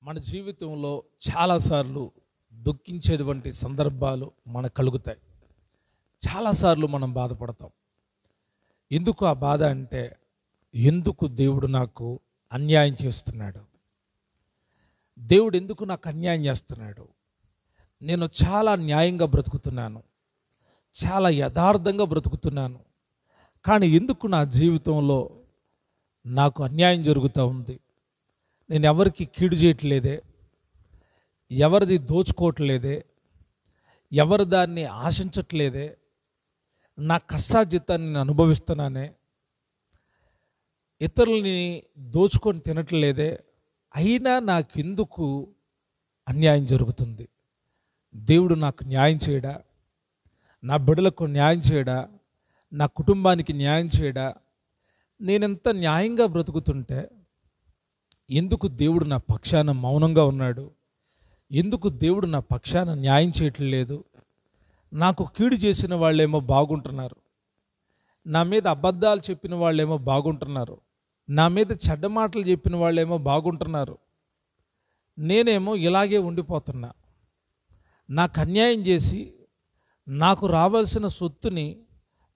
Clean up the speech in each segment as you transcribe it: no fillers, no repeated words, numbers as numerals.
మన జీవితంలో చాలాసార్లు దుఃఖించేటువంటి సందర్భాలు మనకు కలుగుతాయి. చాలాసార్లు మనం బాధపడతాం. ఎందుకు ఆ బాధ అంటే, ఎందుకు దేవుడు నాకు అన్యాయం చేస్తున్నాడు, దేవుడు ఎందుకు నాకు అన్యాయం చేస్తున్నాడు, నేను చాలా న్యాయంగా బ్రతుకుతున్నాను, చాలా యథార్థంగా బ్రతుకుతున్నాను, కానీ ఎందుకు నా జీవితంలో నాకు అన్యాయం జరుగుతూ ఉంది, నేను ఎవరికి కీడు చేయట్లేదే, ఎవరిది దోచుకోవట్లేదే, ఎవరి దాన్ని ఆశించట్లేదే, నా కష్టార్జితాన్ని నేను అనుభవిస్తున్నానే, ఇతరులని దోచుకొని తినట్లేదే, అయినా నాకెందుకు అన్యాయం జరుగుతుంది, దేవుడు నాకు న్యాయం చేయడా, నా బిడ్డలకు న్యాయం చేయడా, నా కుటుంబానికి న్యాయం చేయడా, నేనెంత న్యాయంగా బ్రతుకుతుంటే ఎందుకు దేవుడు నా పక్షాన మౌనంగా ఉన్నాడు, ఎందుకు దేవుడు నా పక్షాన న్యాయం చేయట్లేదు, నాకు కీడు చేసిన వాళ్ళేమో బాగుంటున్నారు, నా మీద అబద్ధాలు చెప్పిన వాళ్ళేమో బాగుంటున్నారు, నా మీద చెడ్డ మాటలు చెప్పిన వాళ్ళేమో బాగుంటున్నారు, నేనేమో ఇలాగే ఉండిపోతున్నా, నాకు అన్యాయం చేసి నాకు రావాల్సిన సొత్తుని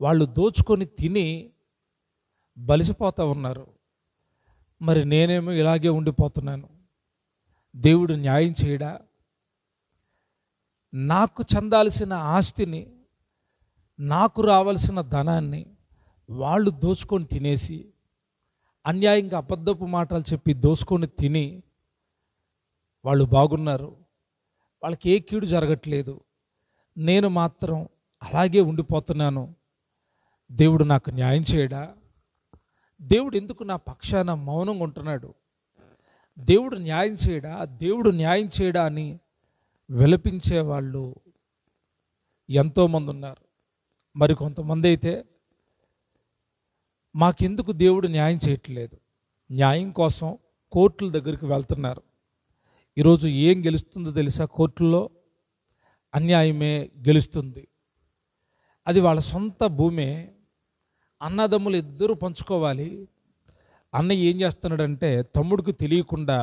వాళ్ళు దోచుకొని తిని బలిసిపోతూ ఉన్నారు, మరి నేనేమో ఇలాగే ఉండిపోతున్నాను, దేవుడు న్యాయం చేయడా, నాకు చెందాల్సిన ఆస్తిని, నాకు రావాల్సిన ధనాన్ని వాళ్ళు దోచుకొని తినేసి, అన్యాయంగా అబద్ధపు మాటలు చెప్పి దోచుకొని తిని వాళ్ళు బాగున్నారు, వాళ్ళకి ఏ కీడు జరగట్లేదు, నేను మాత్రం అలాగే ఉండిపోతున్నాను, దేవుడు నాకు న్యాయం చేయడా, దేవుడు ఎందుకు నా పక్షాన మౌనంగా ఉంటున్నాడు, దేవుడు న్యాయం చేయడా, దేవుడు న్యాయం చేయడా అని విలపించే వాళ్ళు ఎంతోమంది ఉన్నారు. మరి కొంతమంది అయితే మాకెందుకు దేవుడు న్యాయం చేయట్లేదు, న్యాయం కోసం కోర్టుల దగ్గరికి వెళ్తున్నారు. ఈరోజు ఏం గెలుస్తుందో తెలుసా? కోర్టుల్లో అన్యాయమే గెలుస్తుంది. అది వాళ్ళ సొంత భూమే, అన్నదమ్ములు ఇద్దరూ పంచుకోవాలి. అన్నయ్య ఏం చేస్తున్నాడంటే, తమ్ముడికి తెలియకుండా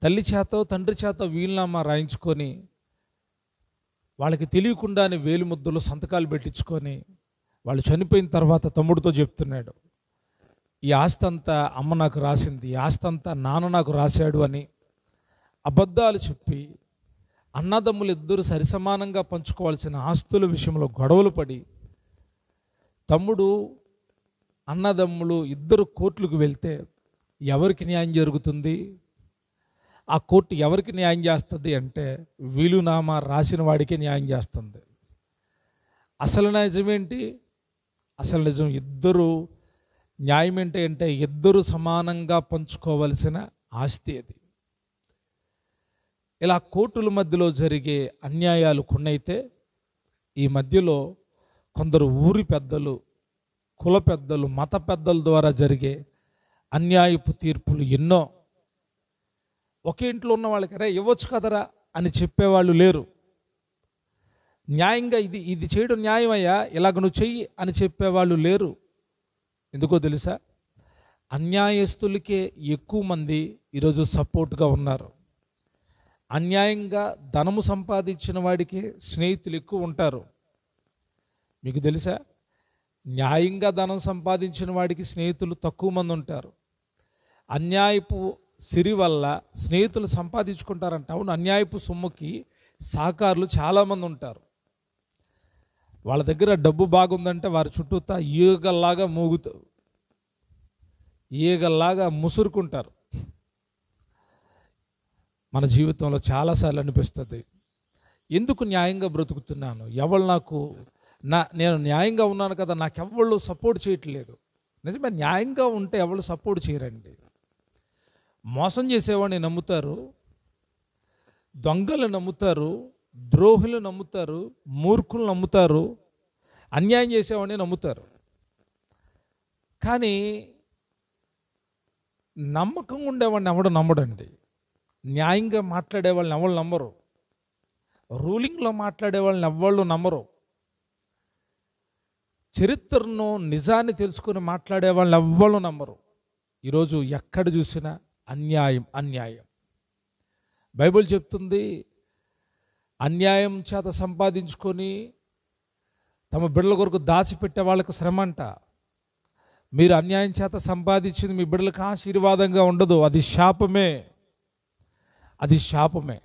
తల్లి చేత తండ్రి చేత వీలునామా రాయించుకొని, వాళ్ళకి తెలియకుండానే వేలిముద్దులు సంతకాలు పెట్టించుకొని, వాళ్ళు చనిపోయిన తర్వాత తమ్ముడితో చెప్తున్నాడు, ఈ ఆస్తి అంతా అమ్మ నాకు రాసింది, ఈ ఆస్తి అంతా నాన్న నాకు రాశాడు అని అబద్ధాలు చెప్పి, అన్నదమ్ములు ఇద్దరు సరిసమానంగా పంచుకోవాల్సిన ఆస్తుల విషయంలో గొడవలు పడి, తమ్ముడు అన్నదమ్ములు ఇద్దరు కోర్టులకు వెళ్తే ఎవరికి న్యాయం జరుగుతుంది? ఆ కోర్టు ఎవరికి న్యాయం చేస్తుంది అంటే, వీలునామా రాసిన వాడికే న్యాయం చేస్తుంది. అసలు నిజమేంటి? అసలు నిజం ఇద్దరు న్యాయం ఏంటి అంటే, ఇద్దరు సమానంగా పంచుకోవలసిన ఆస్తి అది. ఇలా కోర్టుల మధ్యలో జరిగే అన్యాయాలు కొన్నైతే, ఈ మధ్యలో కొందరు ఊరి పెద్దలు, కుల పెద్దలు, మత పెద్దల ద్వారా జరిగే అన్యాయపు తీర్పులు ఎన్నో. ఒకే ఇంట్లో ఉన్న వాళ్ళకి రే ఇవ్వచ్చు కదరా అని చెప్పేవాళ్ళు లేరు. న్యాయంగా ఇది చేయడం న్యాయమయ్యా, ఇలాగ నువ్వు చెయ్యి అని చెప్పేవాళ్ళు లేరు. ఎందుకో తెలుసా? అన్యాయస్తులకే ఎక్కువ మంది ఈరోజు సపోర్ట్గా ఉన్నారు. అన్యాయంగా ధనము సంపాదించిన వాడికి స్నేహితులు ఎక్కువ ఉంటారు. మీకు తెలుసా? న్యాయంగా ధనం సంపాదించిన వాడికి స్నేహితులు తక్కువ మంది ఉంటారు. అన్యాయపు సిరి వల్ల స్నేహితులు సంపాదించుకుంటారంట. అవును, అన్యాయపు సొమ్ముకి సహకారులు చాలామంది ఉంటారు. వాళ్ళ దగ్గర డబ్బు బాగుందంటే వారి చుట్టూతా ఈగల్లాగా ముసురుకుంటారు. మన జీవితంలో చాలాసార్లు అనిపిస్తుంది, ఎందుకు న్యాయంగా బ్రతుకుతున్నాను, ఎవరు నాకు నేను న్యాయంగా ఉన్నాను కదా, నాకెవ్వళ్ళు సపోర్ట్ చేయట్లేదు. నిజమే, న్యాయంగా ఉంటే ఎవరు సపోర్ట్ చేయరండి. మోసం చేసేవాడిని నమ్ముతారు, దొంగలు నమ్ముతారు, ద్రోహులు నమ్ముతారు, మూర్ఖులు నమ్ముతారు, అన్యాయం చేసేవాడిని నమ్ముతారు. కానీ నమ్మకంగా ఉండేవాడిని ఎవడు నమ్మడండి. న్యాయంగా మాట్లాడే వాళ్ళని ఎవరు నమ్మరు, రూలింగ్లో మాట్లాడే వాళ్ళని ఎవళ్ళు నమ్మరు, చరిత్రను నిజాన్ని తెలుసుకుని మాట్లాడే వాళ్ళని ఎవ్వరు నమ్మరు. ఈరోజు ఎక్కడ చూసినా అన్యాయం అన్యాయం. బైబిల్ చెప్తుంది, అన్యాయం చేత సంపాదించుకొని తమ బిడ్డల కొరకు దాచిపెట్టే వాళ్ళకు శ్రమ అంట. మీరు అన్యాయం చేత సంపాదించింది మీ బిడ్డలకు ఆశీర్వాదంగా ఉండదు, అది శాపమే, అది శాపమే.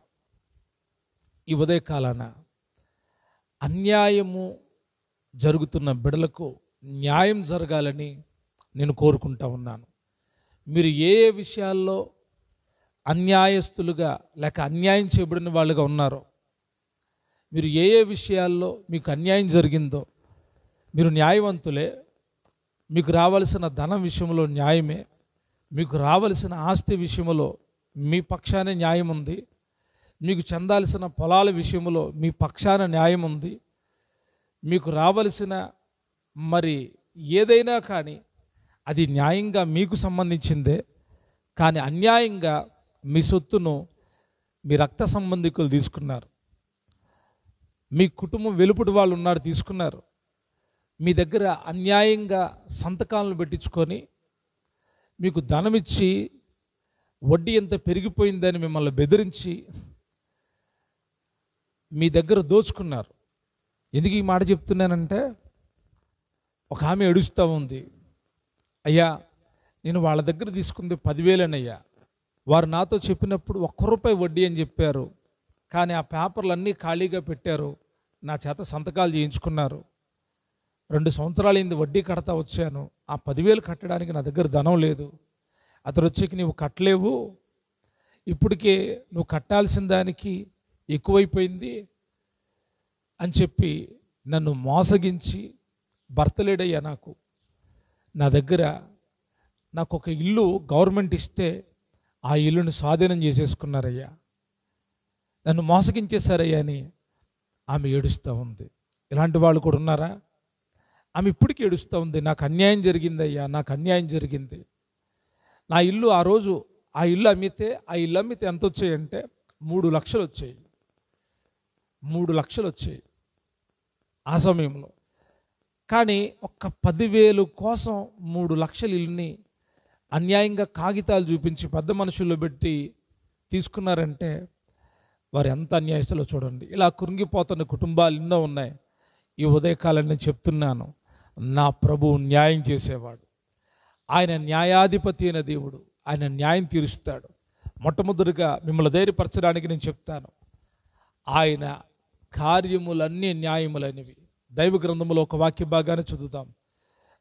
ఈ ఉదయకాలాన అన్యాయము జరుగుతున్న బిడ్డలకు న్యాయం జరగాలని నేను కోరుకుంటా ఉన్నాను. మీరు ఏ ఏ విషయాల్లో అన్యాయస్తులుగా లేక అన్యాయం చేయబడిన వాళ్ళుగా ఉన్నారో, మీరు ఏ ఏ విషయాల్లో మీకు అన్యాయం జరిగిందో, మీరు న్యాయవంతులే. మీకు రావాల్సిన ధనం విషయంలో న్యాయమే, మీకు రావాల్సిన ఆస్తి విషయంలో మీ పక్షాన న్యాయం ఉంది, మీకు చెందాల్సిన పొలాల విషయంలో మీ పక్షాన న్యాయం ఉంది, మీకు రావలసిన మరి ఏదైనా కానీ అది న్యాయంగా మీకు సంబంధించిందే. కానీ అన్యాయంగా మీ సొత్తును మీ రక్త సంబంధికులు తీసుకున్నారు, మీ కుటుంబం వెలుపుటి వాళ్ళు ఉన్నారు తీసుకున్నారు. మీ దగ్గర అన్యాయంగా సంతకాలను పెట్టించుకొని మీకు ధనమిచ్చి వడ్డీ ఎంత పెరిగిపోయిందని మిమ్మల్ని బెదిరించి మీ దగ్గర దోచుకున్నారు. ఎందుకు ఈ మాట చెప్తున్నానంటే, ఒక ఆమె ఏడుస్తూ ఉంది, అయ్యా నేను వాళ్ళ దగ్గర తీసుకుంది 10,000 అయ్యా, వారు నాతో చెప్పినప్పుడు ₹1 వడ్డీ అని చెప్పారు, కానీ ఆ పేపర్లు అన్నీ ఖాళీగా పెట్టారు, నా చేత సంతకాలు చేయించుకున్నారు, 2 సంవత్సరాలైంది వడ్డీ కడతా వచ్చాను, ఆ 10,000 కట్టడానికి నా దగ్గర ధనం లేదు, అతను వచ్చేకి నువ్వు కట్టలేవు, ఇప్పటికే నువ్వు కట్టాల్సిన దానికి ఎక్కువైపోయింది అని చెప్పి నన్ను మోసగించి, భర్త లేడయ్యా నాకు, నా దగ్గర నాకు ఒక ఇల్లు గవర్నమెంట్ ఇస్తే ఆ ఇల్లుని స్వాధీనం చేసేసుకున్నారయ్యా, నన్ను మోసగించేశారయ్యా అని ఆమె ఏడుస్తూ ఉంది. ఇలాంటి వాళ్ళు కూడా ఉన్నారా? ఆమె ఇప్పటికీ ఏడుస్తూ ఉంది, నాకు అన్యాయం జరిగిందయ్యా, నాకు అన్యాయం జరిగింది. నా ఇల్లు ఆ రోజు ఆ ఇల్లు అమ్మితే ఎంత వచ్చాయంటే 3 లక్షలు వచ్చాయి, 3 లక్షలు వచ్చాయి ఆ సమయంలో. కానీ ఒక్క 10,000 కోసం 3 లక్షల ఇల్లుని అన్యాయంగా కాగితాలు చూపించి పెద్ద మనుషుల్లో పెట్టి తీసుకున్నారంటే వారు ఎంత అన్యాయస్తులో చూడండి. ఇలా కృంగిపోతున్న కుటుంబాలు ఎన్నో ఉన్నాయి. ఈ ఉదయకాలాన్ని నేను చెప్తున్నాను, నా ప్రభువు న్యాయం చేసేవాడు, ఆయన న్యాయాధిపతి అయిన దేవుడు, ఆయన న్యాయం తీరుస్తాడు. మొట్టమొదటిగా మిమ్మల్ని ధైర్యపరచడానికి నేను చెప్తాను, ఆయన కార్యములన్నీ న్యాయములైనవి. దైవ గ్రంథంలో ఒక వాక్య భాగాన్ని చదువుతాం.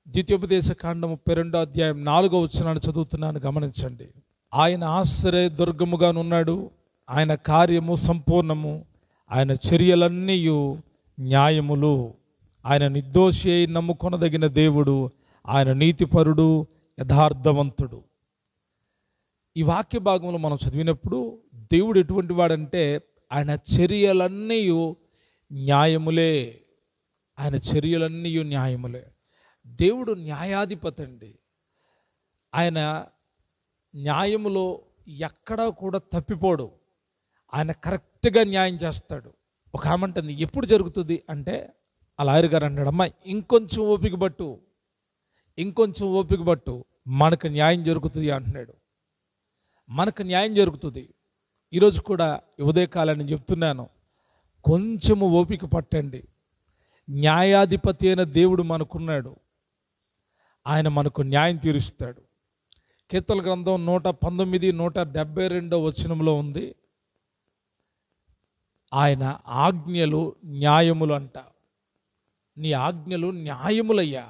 ద్వితీయోపదేశ కాండం 32వ అధ్యాయం 4వ వచనాన్ని చదువుతున్నాను, గమనించండి. ఆయన ఆశ్రయ దుర్గముగానున్నాడు, ఆయన కార్యము సంపూర్ణము, ఆయన చర్యలన్నీ న్యాయములు, ఆయన నిర్దోషి అయి నమ్ముకొనదగిన దేవుడు, ఆయన నీతిపరుడు, యథార్థవంతుడు. ఈ వాక్య భాగంలో మనం చదివినప్పుడు దేవుడు ఎటువంటి వాడంటే ఆయన చర్యలన్నీ న్యాయములే, ఆయన చర్యలన్నీ న్యాయములే. దేవుడు న్యాయాధిపతి అండి. ఆయన న్యాయములో ఎక్కడా కూడా తప్పిపోడు, ఆయన కరెక్ట్గా న్యాయం చేస్తాడు. ఒక ఆమంటుంది, ఎప్పుడు జరుగుతుంది అంటే, ఆ లాయర్ గారు అన్నాడు, అమ్మా ఇంకొంచెం ఓపిక పట్టు, ఇంకొంచెం ఓపిక పట్టు, మనకు న్యాయం జరుగుతుంది అంటున్నాడు. మనకు న్యాయం జరుగుతుంది. ఈరోజు కూడా ఉదయకాలాన్ని చెప్తున్నాను, కొంచెము ఓపిక పట్టండి. న్యాయాధిపతి అయిన దేవుడు మనకున్నాడు, ఆయన మనకు న్యాయం తీరుస్తాడు. కీర్తనల గ్రంథం 119, 172 వచనంలో ఉంది, ఆయన ఆజ్ఞలు న్యాయములు అంట. నీ ఆజ్ఞలు న్యాయములయ్యా.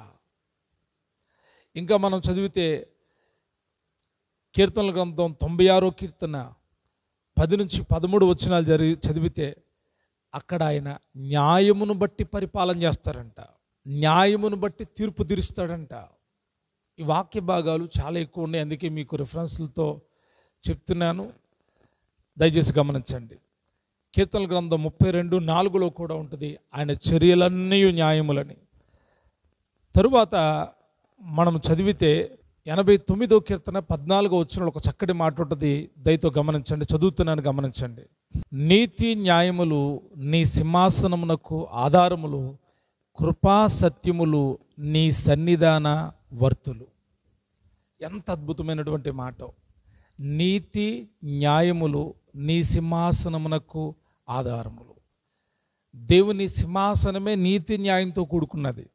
ఇంకా మనం చదివితే కీర్తనల గ్రంథం 96వ కీర్తన 10 నుంచి 13 వచనాలు చదివితే అక్కడ ఆయన న్యాయమును బట్టి పరిపాలన చేస్తారంట, న్యాయమును బట్టి తీర్పు తీరుస్తాడంట. ఈ వాక్య భాగాలు చాలా ఎక్కువ ఉన్నాయి, అందుకే మీకు రిఫరెన్స్లతో చెప్తున్నాను, దయచేసి గమనించండి. కీర్తనల గ్రంథం 32:4 కూడా ఉంటుంది, ఆయన చర్యలన్నీ న్యాయములని. తరువాత మనం చదివితే 89వ కీర్తన 14వ వచనంలో ఒక చక్కటి మాట ఉంటుంది, దయతో గమనించండి, చదువుతున్నాను, గమనించండి. నీతి న్యాయములు నీ సింహాసనమునకు ఆధారములు, కృపా సత్యములు నీ సన్నిధాన వర్తులు. ఎంత అద్భుతమైనటువంటి మాట. నీతి న్యాయములు నీ సింహాసనమునకు ఆధారములు. దేవుని సింహాసనమే నీతి న్యాయంతో కూడుకున్నది.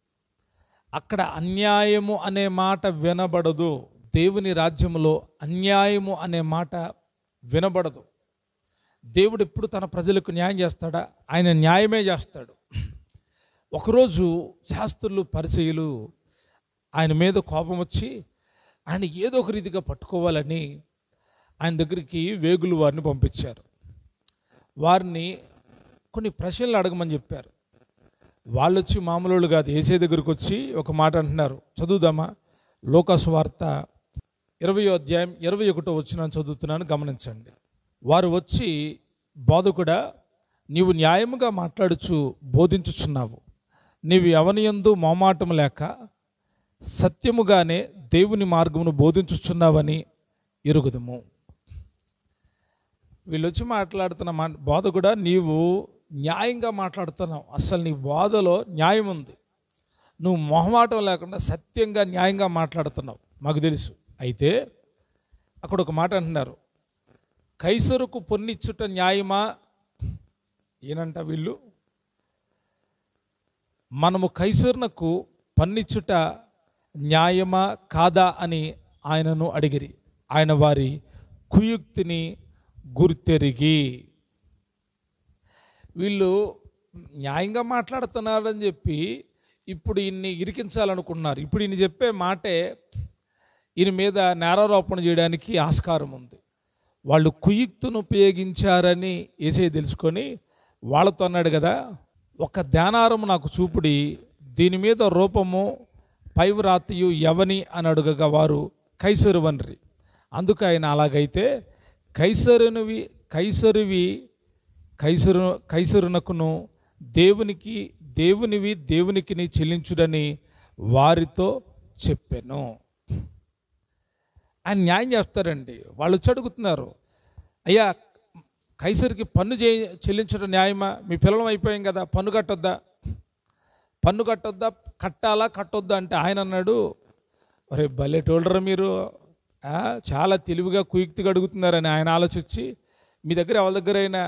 అక్కడ అన్యాయము అనే మాట వినబడదు. దేవుని రాజ్యములో అన్యాయము అనే మాట వినబడదు. దేవుడు ఎప్పుడు తన ప్రజలకు న్యాయం చేస్తాడా? ఆయన న్యాయమే చేస్తాడు. ఒకరోజు శాస్త్రులు పరిసయ్యులు ఆయన మీద కోపం వచ్చి ఆయన ఏదో ఒక రీతిగా పట్టుకోవాలని ఆయన దగ్గరికి వేగులు వారిని పంపించారు. వారిని కొన్ని ప్రశ్నలు అడగమని చెప్పారు. వాళ్ళు వచ్చి మామూలు కాదు, యేసయ్య దగ్గరికి వచ్చి ఒక మాట అంటున్నారు. చదువుదామా? లూకాసు వార్త 20వ అధ్యాయం 21వ వచనం చదువుతున్నాను, గమనించండి. వారు వచ్చి, బోధకుడా, నీవు న్యాయముగా మాట్లాడుచు బోధించుచున్నావు. నీవు ఎవనియందు మొహమాటం లేక సత్యముగానే దేవుని మార్గమును బోధించుచున్నావని ఎరుగుదుము. వీళ్ళు వచ్చి మాట్లాడుతున్న బోధకుడా, నీవు న్యాయంగా మాట్లాడుతున్నావు. అసలు నీ బోధలో న్యాయం ఉంది. నువ్వు మొహమాటం లేకుండా సత్యంగా న్యాయంగా మాట్లాడుతున్నావు, మాకు తెలుసు. అయితే అక్కడ ఒక మాట అంటున్నారు, కైసరుకు పొన్నిచ్చుట న్యాయమా? ఏనంట వీళ్ళు, మనము కైసరునకు పన్నిచ్చుట న్యాయమా కాదా అని ఆయనను అడిగిరి. ఆయన వారి కుయుక్తిని గుర్తెరిగి, వీళ్ళు న్యాయంగా మాట్లాడుతున్నారని చెప్పి ఇప్పుడు ఈయన్ని ఇరికించాలనుకున్నారు. ఇప్పుడు ఈయన చెప్పే మాటే ఈయన మీద నేరారోపణ చేయడానికి ఆస్కారం ఉంది. వాళ్ళు కుయుక్తును ఉపయోగించారని యేసయ్య తెలుసుకొని వాళ్ళతో అన్నాడు కదా, ఒక ధ్యానారము నాకు చూపుడి, దీని మీద రూపము పైవ్రాతియు ఎవని అని అడుగగా వారు కైసరు వన్రి. అందుకు ఆయన, అలాగైతే కైసరునకును దేవునివి దేవునికి చెల్లించుడని వారితో చెప్పాను. ఆయన న్యాయం చేస్తారండి. వాళ్ళు వచ్చి అడుగుతున్నారు, అయ్యా కైసరికి పన్ను చెల్లించడం న్యాయమా? మీ పిల్లలం అయిపోయాం కదా, పన్ను కట్టొద్దా, కట్టాలా కట్టొద్దా అంటే ఆయన అన్నాడు, ఒరే భలేటోళ్ళరా మీరు, చాలా తెలివిగా కుయుక్తిగా అడుగుతున్నారని ఆయన ఆలోచించి, మీ దగ్గర ఎవరి దగ్గర అయినా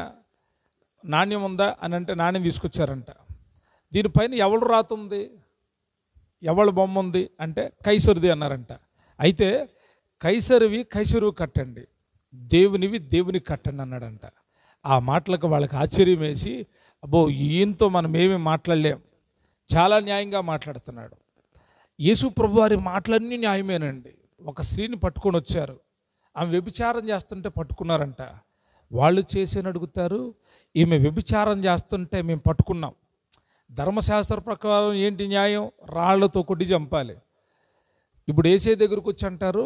నాణ్యం ఉందా అని అంటే నాణ్యం తీసుకొచ్చారంట. దీనిపైన ఎవడు రాతుంది, ఎవడు బొమ్మ ఉంది అంటే కైసరుది అన్నారంట. అయితే కైసరువి కట్టండి, దేవునివి దేవునికి కట్టండి అన్నాడంట. ఆ మాటలకు వాళ్ళకి ఆశ్చర్యం వేసి, అబ్బో ఈయనతో మనం ఏమీ మాట్లాడలేం, చాలా న్యాయంగా మాట్లాడుతున్నాడు. యేసు ప్రభు వారి మాటలన్నీ న్యాయమేనండి. ఒక స్త్రీని పట్టుకొని వచ్చారు, ఆమె వ్యభిచారం చేస్తుంటే పట్టుకున్నారంట. వాళ్ళు చేసేని అడుగుతారు, ఈమె వ్యభిచారం చేస్తుంటే మేము పట్టుకున్నాం. ధర్మశాస్త్ర ప్రకారం ఏంటి న్యాయం? రాళ్లతో కొట్టి చంపాలి. ఇప్పుడు యేసయ్య దగ్గరకు వచ్చి అంటారు,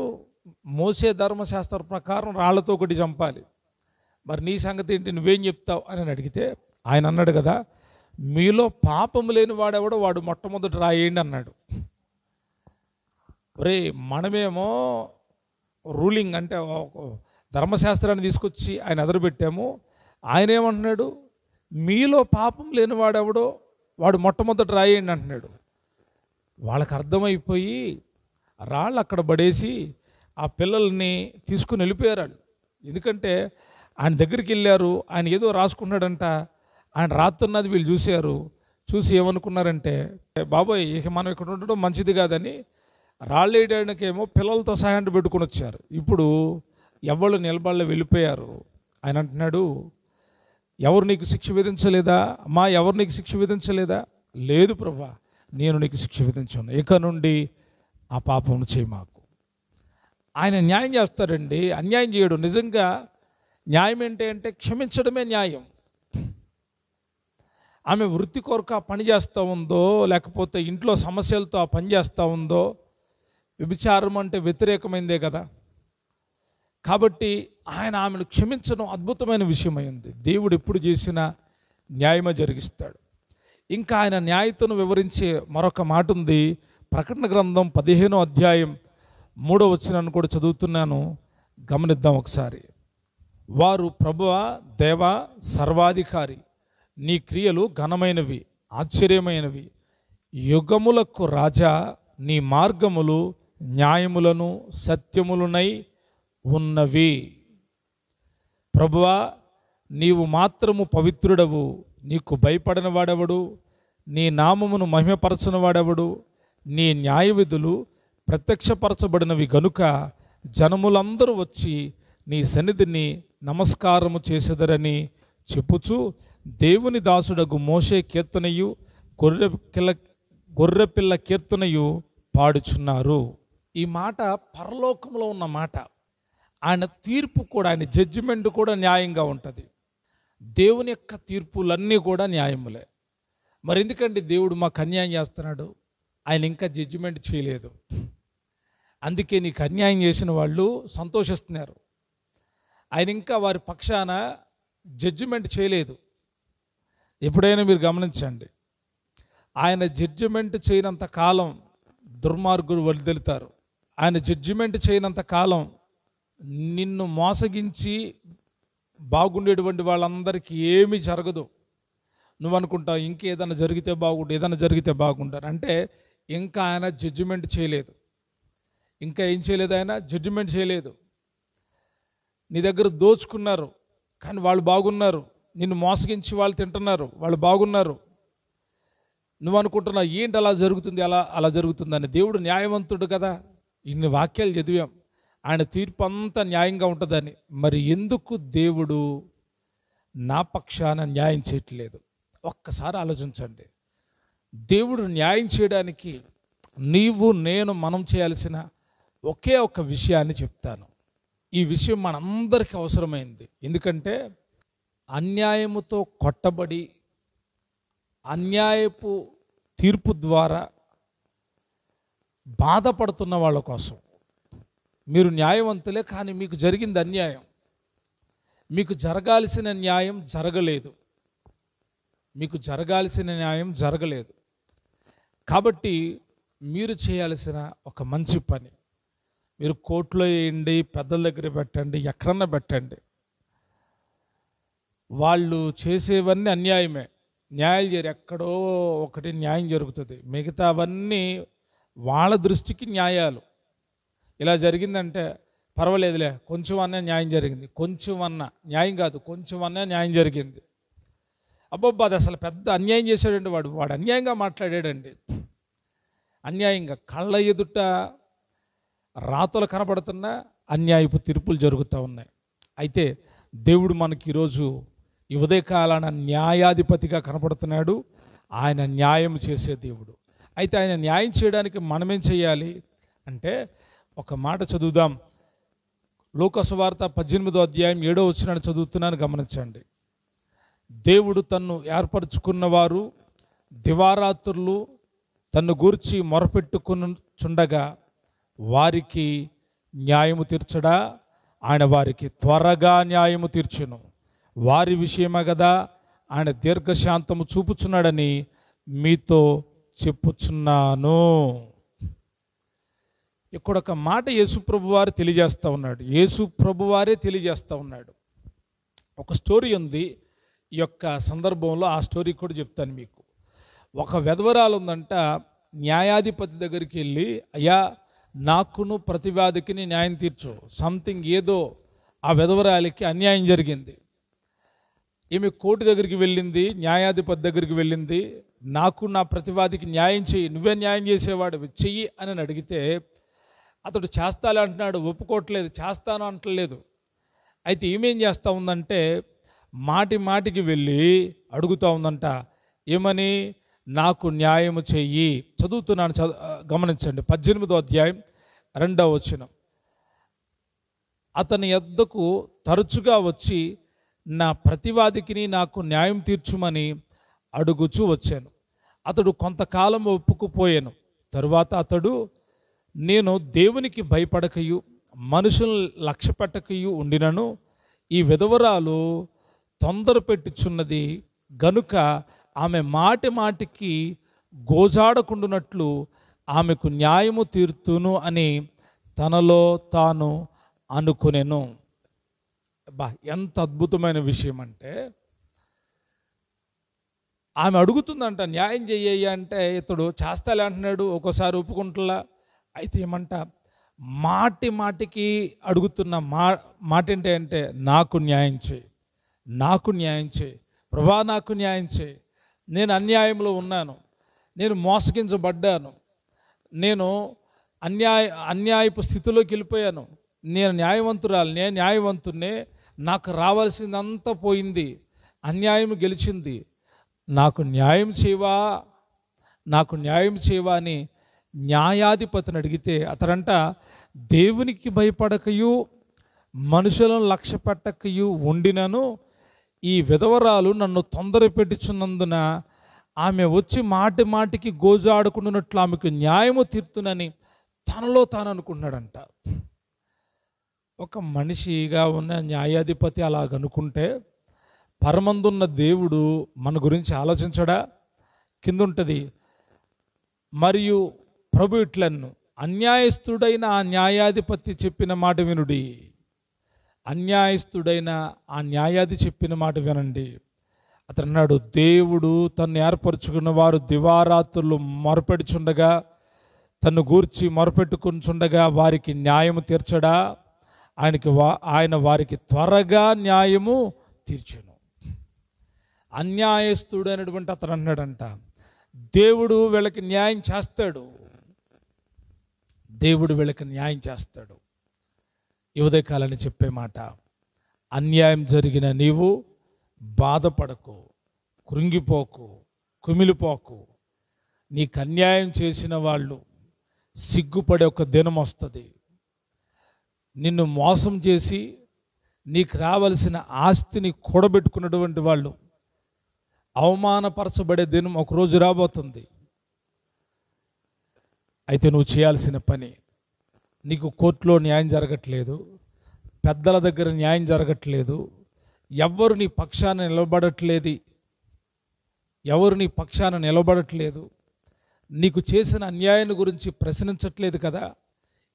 మోసే ధర్మశాస్త్ర ప్రకారం రాళ్లతో కొట్టి చంపాలి. మరి నీ సంగతి ఏంటి, నువ్వేం చెప్తావు అని అడిగితే ఆయన అన్నాడు కదా, మీలో పాపము లేని వాడెవడో వాడు మొట్టమొదటి రాయేయండి అన్నాడు. ఒరే మనమేమో రూలింగ్ అంటే ధర్మశాస్త్రాన్ని తీసుకొచ్చి ఆయన ఎదురుపెట్టాము. ఆయన ఏమంటున్నాడు, మీలో పాపం లేని వాడెవడో వాడు మొట్టమొదటి రాయేయండి అంటున్నాడు. వాళ్ళకి అర్థమైపోయి రాళ్ళు అక్కడ పడేసి ఆ పిల్లల్ని తీసుకుని వెళ్ళిపోయారు. ఎందుకంటే ఆయన దగ్గరికి వెళ్ళారు, ఆయన ఏదో రాసుకున్నాడంట. ఆయన రాస్తున్నది వీళ్ళు చూశారు. చూసి ఏమనుకున్నారంటే, బాబోయ్ ఇక మనం ఇక్కడ ఉండడం మంచిది కాదని రాళ్ళు వేయడానికేమో పిల్లలతో సహాయం పెట్టుకుని వచ్చారు. ఇప్పుడు ఎవరు నిలబడలే, వెళ్ళిపోయారు. ఆయన అంటున్నాడు, ఎవరు నీకు శిక్ష విధించలేదా అమ్మా? ఎవరు నీకు శిక్ష విధించలేదా? లేదు ప్రభువా, నేను నీకు శిక్ష విధించాను, ఇక నుండి ఆ పాపం చేయి మాకు. ఆయన న్యాయం చేస్తాడండి, అన్యాయం చేయడు. నిజంగా న్యాయం ఏంటి అంటే క్షమించడమే న్యాయం. ఆమె వృత్తి కొరకు ఆ పని చేస్తూ ఉందో, లేకపోతే ఇంట్లో సమస్యలతో ఆ పని చేస్తూ ఉందో, వ్యభిచారం అంటే వ్యతిరేకమైందే కదా. కాబట్టి ఆయన ఆమెను క్షమించడం అద్భుతమైన విషయమైంది. దేవుడు ఎప్పుడు చేసినా న్యాయమే జరిగిస్తాడు. ఇంకా ఆయన న్యాయతను వివరించే మరొక మాట ఉంది. ప్రకటన గ్రంథం 15వ అధ్యాయం 3వ వచనాన్ని కూడా చదువుతున్నాను, గమనిద్దాం ఒకసారి. వారు, ప్రభువా దేవా సర్వాధికారి, నీ క్రియలు ఘనమైనవి ఆశ్చర్యమైనవి, యుగములకు రాజా, నీ మార్గములు న్యాయములను సత్యములునై ఉన్నవి. ప్రభువా, నీవు మాత్రము పవిత్రుడవు, నీకు భయపడని వాడెవడు, నీ నామమును మహిమపరచని వాడెవడు, నీ న్యాయవిధులు ప్రత్యక్షపరచబడినవి గనుక జనములందరూ వచ్చి నీ సన్నిధిని నమస్కారము చేసెదరని చెప్పుచు దేవుని దాసుడగు మోషే కీర్తనయు గొర్రెపిల్ల కీర్తనయు పాడుచున్నారు. ఈ మాట పరలోకంలో ఉన్న మాట. ఆయన తీర్పు కూడా, ఆయన జడ్జిమెంట్ కూడా న్యాయంగా ఉంటుంది. దేవుని యొక్క తీర్పులన్నీ కూడా న్యాయములే. మరి ఎందుకండి దేవుడు మాకు అన్యాయం చేస్తున్నాడు? ఆయన ఇంకా జడ్జిమెంట్ చేయలేదు. అందుకే నీకు అన్యాయం చేసిన వాళ్ళు సంతోషిస్తున్నారు. ఆయన ఇంకా వారి పక్షాన జడ్జిమెంట్ చేయలేదు. ఎప్పుడైనా మీరు గమనించండి, ఆయన జడ్జిమెంట్ చేయనంత కాలం దుర్మార్గులు వదిలితారు. ఆయన జడ్జిమెంట్ చేయనంత కాలం నిన్ను మోసగించి బాగుండేటువంటి వాళ్ళందరికీ ఏమీ జరగదు. నువ్వు అనుకుంటావు ఇంకేదైనా జరిగితే బాగుండు, ఏదైనా జరిగితే బాగుంటారు. అంటే ఇంకా ఆయన జడ్జిమెంట్ చేయలేదు. ఇంకా ఏం చేయలేదు? ఆయన జడ్జిమెంట్ చేయలేదు. నీ దగ్గర దోచుకున్నారు కానీ వాళ్ళు బాగున్నారు. నిన్ను మోసగించి వాళ్ళు తింటున్నారు, వాళ్ళు బాగున్నారు. నువ్వు అనుకుంటున్నావు ఏంటి అలా జరుగుతుంది, అలా జరుగుతుందని. దేవుడు న్యాయవంతుడు కదా. ఇన్ని వాక్యాలు చదివాం, ఆయన తీర్పు అంతా న్యాయంగా ఉంటుందని. మరి ఎందుకు దేవుడు నా పక్షాన న్యాయం చేయట్లేదు? ఒక్కసారి ఆలోచించండి. దేవుడు న్యాయం చేయడానికి నీవు నేను మనం చేయాల్సిన ఒకే ఒక విషయాన్ని చెప్తాను. ఈ విషయం మనందరికీ అవసరమైంది. ఎందుకంటే అన్యాయముతో కొట్టబడి అన్యాయపు తీర్పు ద్వారా బాధపడుతున్న వాళ్ళ కోసం. మీరు న్యాయవంతులే కానీ మీకు జరిగింది అన్యాయం. మీకు జరగాల్సిన న్యాయం జరగలేదు. మీకు జరగాల్సిన న్యాయం జరగలేదు. కాబట్టి మీరు చేయాల్సిన ఒక మంచి పని, మీరు కోర్టులో వేయండి, పెద్దల దగ్గర పెట్టండి, ఎక్కడన్నా పెట్టండి. వాళ్ళు చేసేవన్నీ అన్యాయమే. న్యాయాలు చేయరు. ఎక్కడో ఒకటి న్యాయం జరుగుతుంది, మిగతావన్నీ వాళ్ళ దృష్టికి న్యాయాలు. ఇలా జరిగిందంటే పర్వాలేదులే, కొంచెం అన్నా న్యాయం జరిగింది, కొంచెం అన్నా న్యాయం కాదు, కొంచెం అన్నా న్యాయం జరిగింది. అబ్బబ్బా, అది అసలు పెద్ద అన్యాయం చేశాడండి వాడు అన్యాయంగా మాట్లాడాడండి. అన్యాయంగా కళ్ళ ఎదుట రాతలు కనబడుతున్న అన్యాయపు తీర్పులు జరుగుతూ ఉన్నాయి. అయితే దేవుడు మనకి ఈరోజు ఈ ఉదయకాలాన న్యాయాధిపతిగా కనపడుతున్నాడు. ఆయన న్యాయం చేసే దేవుడు. అయితే ఆయన న్యాయం చేయడానికి మనమేం చేయాలి అంటే ఒక మాట చదువుదాం. లూకా సువార్త 18వ అధ్యాయం 7వ వచనాన్ని చదువుతున్నాను, గమనించండి. దేవుడు తన్ను ఏర్పరచుకున్నవారు దివారాత్రులు తన్ను గూర్చి మొరపెట్టుకునుచుండగా వారికి న్యాయము తీర్చడా? ఆయన వారికి త్వరగా న్యాయము తీర్చును. వారి విషయమే కదా ఆయన దీర్ఘశాంతము చూపుచున్నాడని మీతో చెప్పుచున్నాను. ఇక్కడ ఒక మాట యేసుప్రభు వారు తెలియజేస్తూ ఉన్నాడు. యేసుప్రభు వారే తెలియజేస్తూ ఉన్నాడు. ఒక స్టోరీ ఉంది ఈ యొక్క సందర్భంలో. ఆ స్టోరీ కూడా చెప్తాను మీకు. ఒక వెధవరాలు ఉందంట. న్యాయాధిపతి దగ్గరికి వెళ్ళి, అయ్యా నాకును ప్రతివాదికి న్యాయం తీర్చు, సంథింగ్ ఏదో ఆ వెధవరాలికి అన్యాయం జరిగింది. ఈమె కోర్టు దగ్గరికి వెళ్ళింది, న్యాయాధిపతి దగ్గరికి వెళ్ళింది. నాకు నా ప్రతివాదికి న్యాయం చెయ్యి, నువ్వే న్యాయం చేసేవాడు, చెయ్యి అని అడిగితే అతడు చేస్తాలే అంటున్నాడు, ఒప్పుకోవట్లేదు, చేస్తాను అంటలేదు. అయితే ఈమెం చేస్తూ ఉందంటే మాటి మాటికి వెళ్ళి అడుగుతూ ఉందంట, ఏమని? నాకు న్యాయము చెయ్యి. చదువుతున్నాను, గమనించండి. 18వ అధ్యాయం 2వ వచనం. అతని యొద్దకు తరచుగా వచ్చి నా ప్రతివాదికి నాకు న్యాయం తీర్చుమని అడుగుచూ వచ్చాను. అతడు కొంతకాలం ఒప్పుకుపోయాను. తరువాత అతడు, నేను దేవునికి భయపడకయు మనుషులను లక్ష్యపెట్టకయు ఉండినను ఈ విధవరాలు తొందర పెట్టుచున్నది గనుక ఆమె మాటి మాటికి గోజాడకుండునట్లు ఆమెకు న్యాయము తీర్తును అని తనలో తాను అనుకునేను. ఎంత అద్భుతమైన విషయం అంటే, ఆమె అడుగుతుందంట న్యాయం చెయ్యి అంటే ఇతడు చేస్తాలే అంటున్నాడు, ఒక్కోసారి ఒప్పుకుంటులా. అయితే ఏమంట, మాటి మాటికి అడుగుతున్న మాట ఏంటంటే నాకు న్యాయం చేయి, నాకు న్యాయం చేయి ప్రభా, నాకు న్యాయం చేయి. నేను అన్యాయంలో ఉన్నాను, నేను మోసగించబడ్డాను, నేను అన్యాయపు స్థితిలోకి వెళ్ళిపోయాను, నేను న్యాయవంతున్నే, నాకు రావాల్సిందంతా పోయింది, అన్యాయం గెలిచింది, నాకు న్యాయం చేయవా, నాకు న్యాయం చేయవా అని న్యాయాధిపతిని అడిగితే అతడంట, దేవునికి భయపడకయు మనుషులను లక్ష్య పెట్టకయు ఉండినను ఈ విధవరాలు నన్ను తొందర పెట్టుచున్నందున ఆమె వచ్చి మాటి మాటికి గోజాడుకుంటున్నట్లు ఆమెకు న్యాయము తీర్తునని తనలో తాను అనుకుంటున్నాడంట. ఒక మనిషిగా ఉన్న న్యాయాధిపతి అలాగనుకుంటే పరమందున్న దేవుడు మన గురించి ఆలోచించడా? కింద ఉంటుంది, మరియు ప్రభు ఇట్లను అన్యాయస్తుడైన ఆ న్యాయాధిపతి చెప్పిన మాట వినుడి. అన్యాయస్తుడైన ఆ న్యాయాధి చెప్పిన మాట వినండి. అతను అన్నాడు, దేవుడు తన్ను ఏర్పరచుకున్న వారు దివారాత్రులు మొరపెడుచుండగా, తన్ను గూర్చి మొరపెట్టుకుంటుండగా వారికి న్యాయము తీర్చడా? ఆయన వారికి త్వరగా న్యాయము తీర్చును. అన్యాయస్తుడు అనేటువంటి అతను అన్నాడంట, దేవుడు వీళ్ళకి న్యాయం చేస్తాడు, దేవుడు వీళ్ళకి న్యాయం చేస్తాడు. ఈ ఉదయకాలని చెప్పే మాట, అన్యాయం జరిగిన నీవు బాధపడకు, కృంగిపోకు, కుమిలిపోకు. నీకు అన్యాయం చేసిన వాళ్ళు సిగ్గుపడే ఒక దినం వస్తుంది. నిన్ను మోసం చేసి నీకు రావాల్సిన ఆస్తిని కూడబెట్టుకున్నటువంటి వాళ్ళు అవమానపరచబడే దినం ఒకరోజు రాబోతుంది. అయితే నువ్వు చేయాల్సిన పని, నీకు కోర్టులో న్యాయం జరగట్లేదు, పెద్దల దగ్గర న్యాయం జరగట్లేదు, ఎవరు నీ పక్షాన నిలబడట్లేదు, నీకు చేసిన అన్యాయాన్ని గురించి ప్రశ్నించట్లేదు కదా,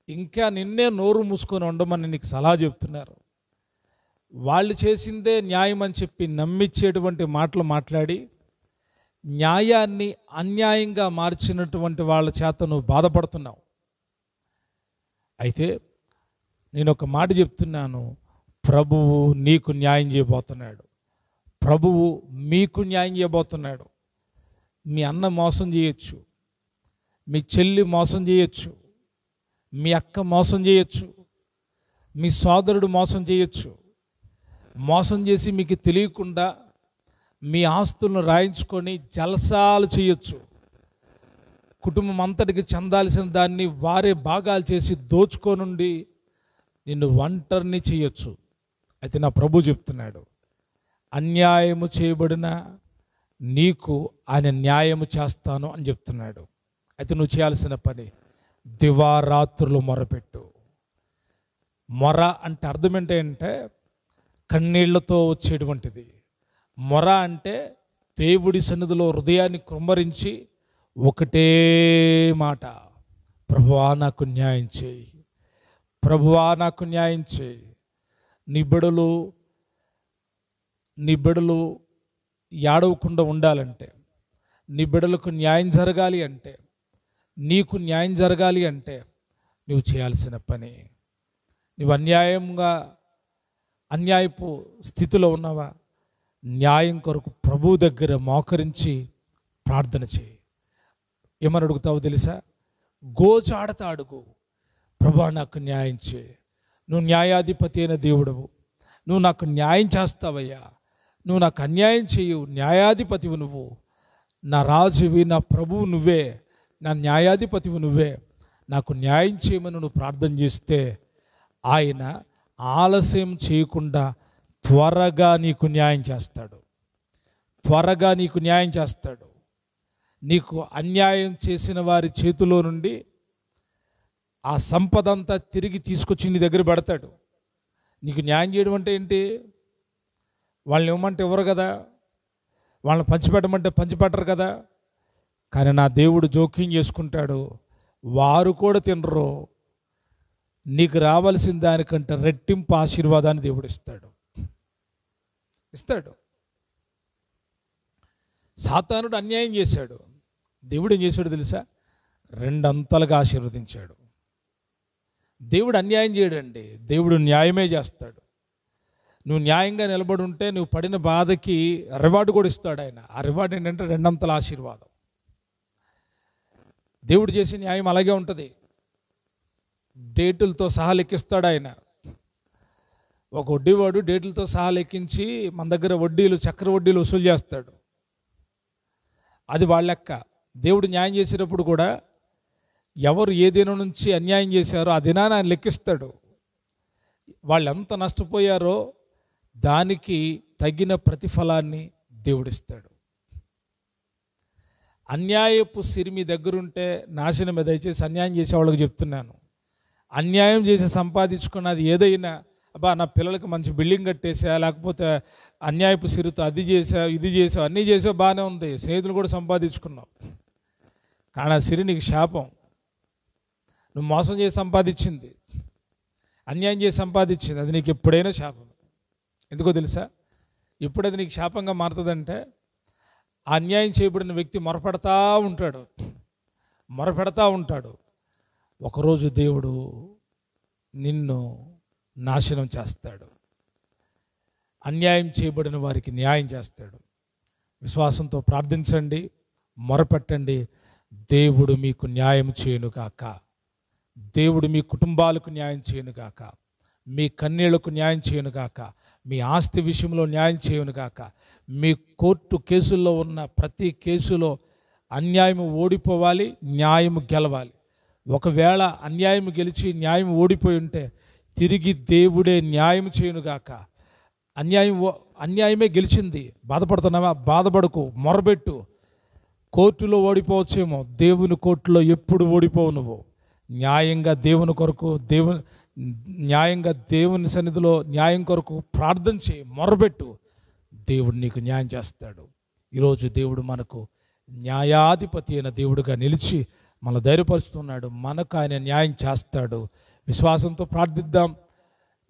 ఇంకా నిన్నే నోరు మూసుకొని ఉండమని నీకు సలహా చెప్తున్నారు. వాళ్ళు చేసిందే న్యాయం అని చెప్పి నమ్మించేటువంటి మాటలు మాట్లాడి న్యాయాన్ని అన్యాయంగా మార్చినటువంటి వాళ్ళ చేత నువ్వు బాధపడుతున్నావు. అయితే నేను ఒక మాట చెప్తున్నాను, ప్రభువు నీకు న్యాయం చేయబోతున్నాడు, ప్రభువు మీకు న్యాయం చేయబోతున్నాడు. మీ అన్న మోసం చేయొచ్చు, మీ చెల్లి మోసం చేయొచ్చు, మీ అక్క మోసం చేయొచ్చు, మీ సోదరుడు మోసం చేయొచ్చు. మోసం చేసి మీకు తెలియకుండా మీ ఆస్తులను రాయించుకొని జలసాలు చేయొచ్చు. కుటుంబం అంతటికి చెందాల్సిన దాన్ని వారే భాగాలు చేసి దోచుకోనుండి నిన్ను ఒంటరిని చేయొచ్చు. అయితే నా ప్రభు చెప్తున్నాడు, అన్యాయము చేయబడిన నీకు ఆయన న్యాయము చేస్తాను అని చెప్తున్నాడు. అయితే నువ్వు చేయాల్సిన పని, దివారాత్రులు మొరపెట్టు. మొర అంటే అర్థం ఏంటంటే కన్నీళ్లతో వచ్చేటువంటిది. మొర అంటే దేవుడి సన్నిధిలో హృదయాన్ని కృమ్మరించి ఒకటే మాట, ప్రభువా నాకు న్యాయం చేయి, ప్రభువా నాకు న్యాయం చేయి. నీ బిడ్డలు ఏడవకుండా ఉండాలంటే, నీ బిడ్డలకు న్యాయం జరగాలి అంటే, నీకు న్యాయం జరగాలి అంటే నువ్వు చేయాల్సిన పని, నువ్వు అన్యాయపు స్థితిలో ఉన్నావా, న్యాయం కొరకు ప్రభు దగ్గర మోకరించి ప్రార్థన చేయి. ఏమని అడుగుతావో తెలుసా? గోచాడతా అడుగు, ప్రభా నాకు న్యాయం చేయి, నువ్వు న్యాయాధిపతి అయిన దేవుడవు, నువ్వు నాకు న్యాయం చేస్తావయ్యా, నువ్వు నాకు అన్యాయం చేయు, న్యాయాధిపతివి నువ్వు, నా రాజువి, నా ప్రభువు నువ్వే, నా న్యాయాధిపతివి నువ్వే, నాకు న్యాయం చేయమని నువ్వు ప్రార్థన చేస్తే ఆయన ఆలస్యం చేయకుండా త్వరగా నీకు న్యాయం చేస్తాడు, త్వరగా నీకు న్యాయం చేస్తాడు. నీకు అన్యాయం చేసిన వారి చేతిలో నుండి ఆ సంపద అంతా తిరిగి తీసుకొచ్చి నీ దగ్గర పెడతాడు. నీకు న్యాయం చేయడం అంటే ఏంటి? వాళ్ళని ఇవ్వమంటే ఇవ్వరు కదా, వాళ్ళని పంచిపెట్టమంటే పంచిపెట్టరు కదా. కానీ నా దేవుడు జోక్యం చేసుకుంటాడు, వారు కూడా తినరు, నీకు రావాల్సిన దానికంటే రెట్టింపు ఆశీర్వాదాన్ని దేవుడు ఇస్తాడు. సాతానుడు అన్యాయం చేశాడు, దేవుడు ఏం చేశాడు తెలుసా? రెండంతలుగా ఆశీర్వదించాడు. దేవుడు అన్యాయం చేయడండి, దేవుడు న్యాయమే చేస్తాడు. నువ్వు న్యాయంగా నిలబడి ఉంటే నువ్వు పడిన బాధకి రివార్డు కూడా ఇస్తాడు ఆయన. ఆ రివార్డు ఏంటంటే రెండంతల ఆశీర్వాదం. దేవుడు చేసే న్యాయం అలాగే ఉంటుంది. డేటులతో సహా లెక్కిస్తాడు ఆయన. ఒక వడ్డీవాడు డేట్లతో సహా లెక్కించి మన దగ్గర వడ్డీలు, చక్ర వడ్డీలు వసూలు చేస్తాడు. అది వాళ్ళ లెక్క. దేవుడు న్యాయం చేసేటప్పుడు కూడా ఎవరు ఏ దినం నుంచి అన్యాయం చేశారో ఆ దినాన్ని ఆయన లెక్కిస్తాడు. వాళ్ళు ఎంత నష్టపోయారో దానికి తగిన ప్రతిఫలాన్ని దేవుడిస్తాడు. అన్యాయపు సిరి మీ దగ్గరుంటే నాశనమే. దయచేసి అన్యాయం చేసే వాళ్ళకి చెప్తున్నాను, అన్యాయం చేసి సంపాదించుకున్నది ఏదైనా, అబ్బా నా పిల్లలకి మంచి బిల్డింగ్ కట్టేసా, లేకపోతే అన్యాయపు సిరితో అది చేసా, ఇది చేసావు, అన్నీ చేసావు, బాగానే ఉంది, స్నేహితులు కూడా సంపాదించుకున్నావు. కానీ ఆ సిరి నీకు శాపం. నువ్వు మోసం చేసి సంపాదించింది, అన్యాయం చేసి సంపాదించింది, అది నీకు ఎప్పుడైనా శాపం. ఎందుకో తెలుసా? ఎప్పుడు అది నీకు శాపంగా మారుతుందంటే, ఆ అన్యాయం చేయబడిన వ్యక్తి మొరపెడతా ఉంటాడు. ఒకరోజు దేవుడు నిన్ను నాశనం చేస్తాడు. అన్యాయం చేయబడిన వారికి న్యాయం చేస్తాడు. విశ్వాసంతో ప్రార్థించండి, మొరపెట్టండి. దేవుడు మీకు న్యాయం చేయనుగాక. దేవుడు మీ కుటుంబాలకు న్యాయం చేయనుగాక. మీ కన్నీళ్లకు న్యాయం చేయనుగాక. మీ ఆస్తి విషయంలో న్యాయం చేయనుగాక. మీ కోర్టు కేసుల్లో ఉన్న ప్రతి కేసులో అన్యాయం ఓడిపోవాలి, న్యాయం గెలవాలి. ఒకవేళ అన్యాయం గెలిచి న్యాయం ఓడిపోయి ఉంటే తిరిగి దేవుడే న్యాయం చేయనుగాక. అన్యాయమే గెలిచింది, బాధపడుతున్నావా? బాధపడకు, మొరబెట్టు. కోర్టులో ఓడిపోవచ్చేమో, దేవుని కోర్టులో ఎప్పుడు ఓడిపోవు. నువ్వు న్యాయంగా దేవుని కొరకు, న్యాయంగా దేవుని సన్నిధిలో న్యాయం కొరకు ప్రార్థన చేయి, మొరబెట్టు. దేవుడు నీకు న్యాయం చేస్తాడు. ఈరోజు దేవుడు మనకు న్యాయాధిపతి అయిన దేవుడుగా నిలిచి మన ధైర్యపరుస్తున్నాడు. మనకు ఆయన న్యాయం చేస్తాడు. విశ్వాసంతో ప్రార్థిద్దాం,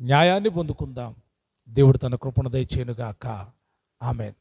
న్యాయాన్ని పొందుకుందాం. దేవుడు తన కృపను దయచేయునుగాక. ఆమేన్.